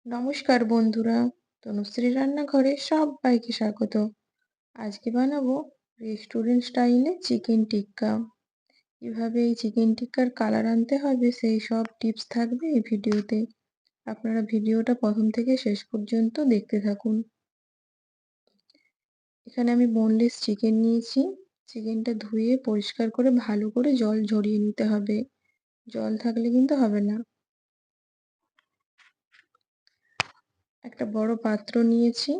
নমস্কার বন্ধুরা, তনুশ্রী রান্নাঘরে সবাইকে স্বাগত। আজকে বানাবো রেস্টুরেন্ট স্টাইলে চিকেন টিক্কা। কিভাবে এই চিকেন টিক্কার কালার আনতে হবে সেই সব টিপস থাকবে এই ভিডিওতে। আপনারা ভিডিওটা প্রথম থেকে শেষ পর্যন্ত দেখতে থাকুন। এখানে আমি বোনলেস চিকেন নিয়েছি। চিকেনটা ধুয়ে পরিষ্কার করে ভালো করে জল ঝরিয়ে নিতে হবে। জল থাকলে কিন্তু হবে না। একটা বড় পাত্র নিয়েছি,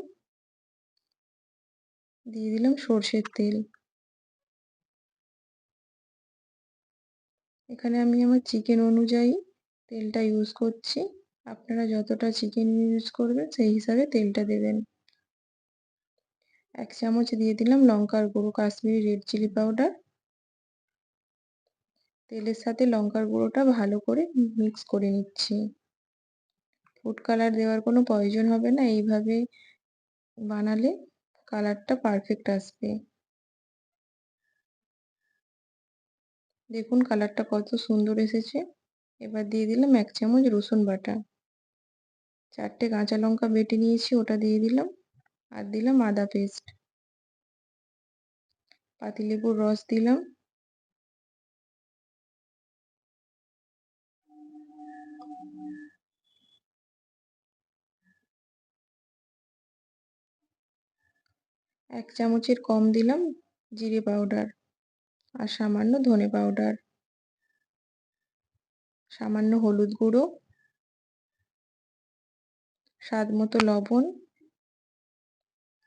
দিয়ে দিলাম সর্ষের তেল। এখানে আমি আমার চিকেন অনুযায়ী তেলটা ইউজ করছি। আপনারা যতটা চিকেন ইউজ করবেন সেই হিসাবে তেলটা দেবেন। 1 চামচ দিয়ে দিলাম লঙ্কার গুঁড়ো, কাশ্মীরি রেড চিলি পাউডার। তেলের সাথে লঙ্কার গুঁড়োটা ভালো করে মিক্স করে নিচ্ছি। ফুড কালার দেওয়ার কোনো প্রয়োজন হবে না, এইভাবে বানালে কালারটা পারফেক্ট আসবে। দেখুন কালারটা কত সুন্দর এসেছে। এবার দিয়ে দিলাম 1 চামচ রসুন বাটা। 4টে কাঁচা লঙ্কা বেটে নিয়েছি, ওটা দিয়ে দিলাম। আর দিলাম আদা পেস্ট। পাতিলেবুর রস দিলাম। এক চামচের কম দিলাম জিরে পাউডার, আর সামান্য ধনে পাউডার, সামান্য হলুদ গুঁড়ো, স্বাদ মতো লবণ,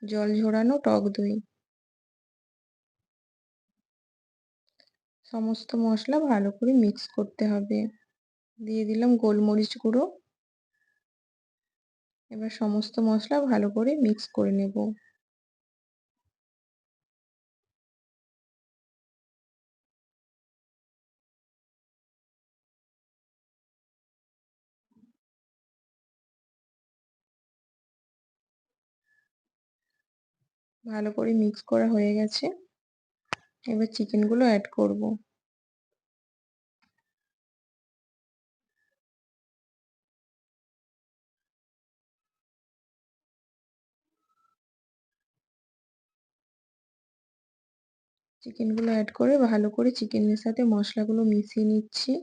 জল ঝরানো টক দই। সমস্ত মশলা ভালো করে মিক্স করতে হবে। দিয়ে দিলাম গোলমরিচ গুঁড়ো। এবার সমস্ত মশলা ভালো করে মিক্স করে নেব। ভালো করে মিক্স করা হয়ে গেছে। এবার চিকেনগুলো অ্যাড করব। চিকেনগুলো অ্যাড করে ভালো করে চিকেনের সাথে মশলাগুলো মিশিয়ে নিচ্ছি।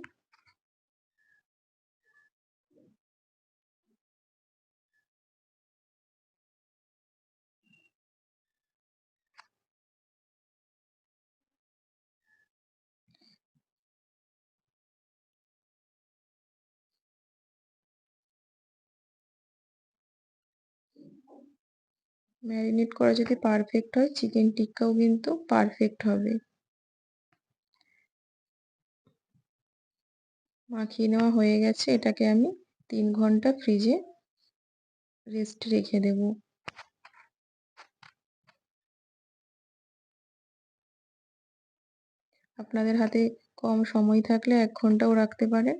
ম্যারিনেট করা যদি পারফেক্ট হয়, চিকেন টিক্কাও কিন্তু পারফেক্ট হবে। মাখিয়ে নেওয়া হয়ে গেছে, এটাকে আমি 3 ঘন্টা ফ্রিজে রেস্ট রেখে দেব। আপনাদের হাতে কম সময় থাকলে 1 ঘন্টাও রাখতে পারেন।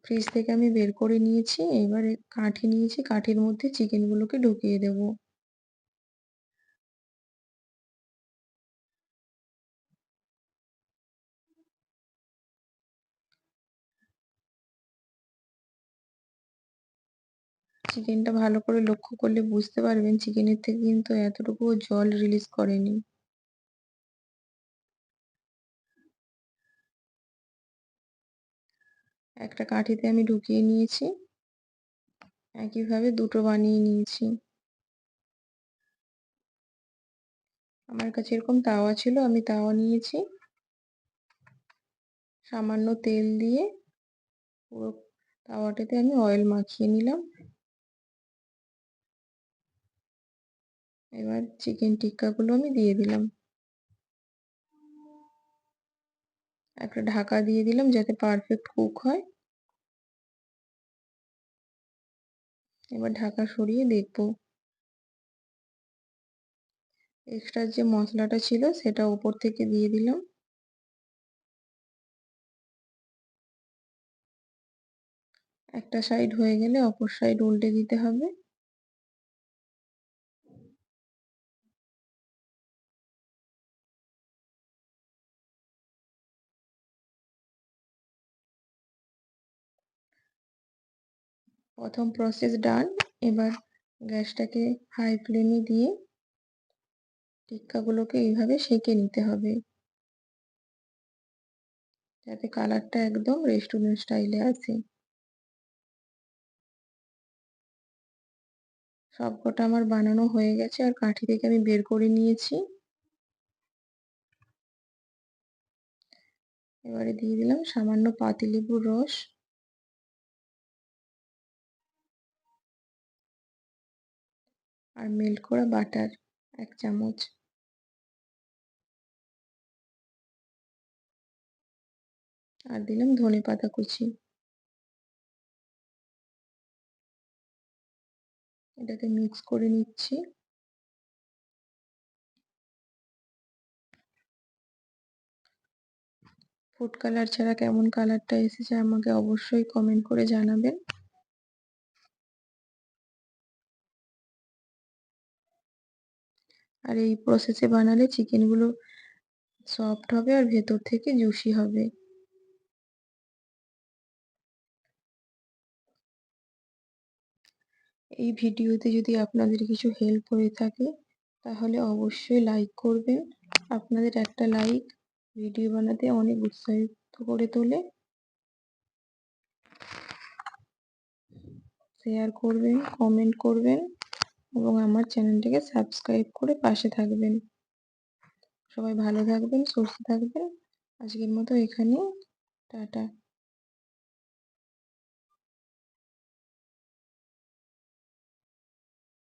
ফ্রিজ থেকে আমি বের করে নিয়েছি। এবারে কাঠি নিয়েছি, কাঠির মধ্যে চিকেনগুলোকে ঢুকিয়ে দেব। চিকেনটা ভালো করে লক্ষ্য করলে বুঝতে পারবেন চিকেনের থেকে কিন্তু এতটুকুও জল রিলিজ করেনি। একটা কাঠিতে আমি ঢুকিয়ে নিয়েছি। একইভাবে দুটো বানিয়ে নিয়েছি। আমার কাছে এরকম তাওয়া ছিল, আমি তাওয়া নিয়েছি। সামান্য তেল দিয়ে পুরো তাওয়াটাতে আমি অয়েল মাখিয়ে নিলাম। এবার চিকেন টিক্কাগুলো আমি দিয়ে দিলাম। একটা ঢাকা দিয়ে দিলাম যাতে পারফেক্ট কুক হয়। এবার ঢাকা সরিয়ে দেখব। এক্সট্রা যে মশলাটা ছিল সেটা উপর থেকে দিয়ে দিলাম। একটা সাইড হয়ে গেলে অপর সাইড উল্টে দিতে হবে। প্রথম প্রসেস ডান। এবার গ্যাসটাকে হাই ফ্লেমে দিয়ে টিক্কাগুলোকে এইভাবে সেঁকে নিতে হবে, যাতে কালারটা একদম রেস্টুরেন্ট স্টাইলে আসে। সবকটা আমার বানানো হয়ে গেছে আর কাঠি থেকে আমি বের করে নিয়েছি। এবারে দিয়ে দিলাম সামান্য পাতিলেবুর রস আর মেল্ট করা বাটার 1 চামচ। আর দিলাম ধনেপাতা কুচি। এটাকে মিক্স করে নিচ্ছি। ফুড কালার ছাড়া কেমন কালারটা এসেছে আমাকে অবশ্যই কমেন্ট করে জানাবেন। আর এই প্রসেসে বানালে চিকেনগুলো সফট হবে আর ভেতর থেকে জুসি হবে। এই ভিডিওতে যদি আপনাদের কিছু হেল্প হয়ে থাকে তাহলে অবশ্যই লাইক করবেন। আপনাদের একটা লাইক ভিডিও বানাতে অনেক উৎসাহিত করে তোলে। শেয়ার করবেন, কমেন্ট করবেন এবং আমার চ্যানেলটাকে সাবস্ক্রাইব করে পাশে থাকবেন। সবাই ভালো থাকবেন, সুস্থ থাকবেন। আজকের মতো এখানেই, টাটা।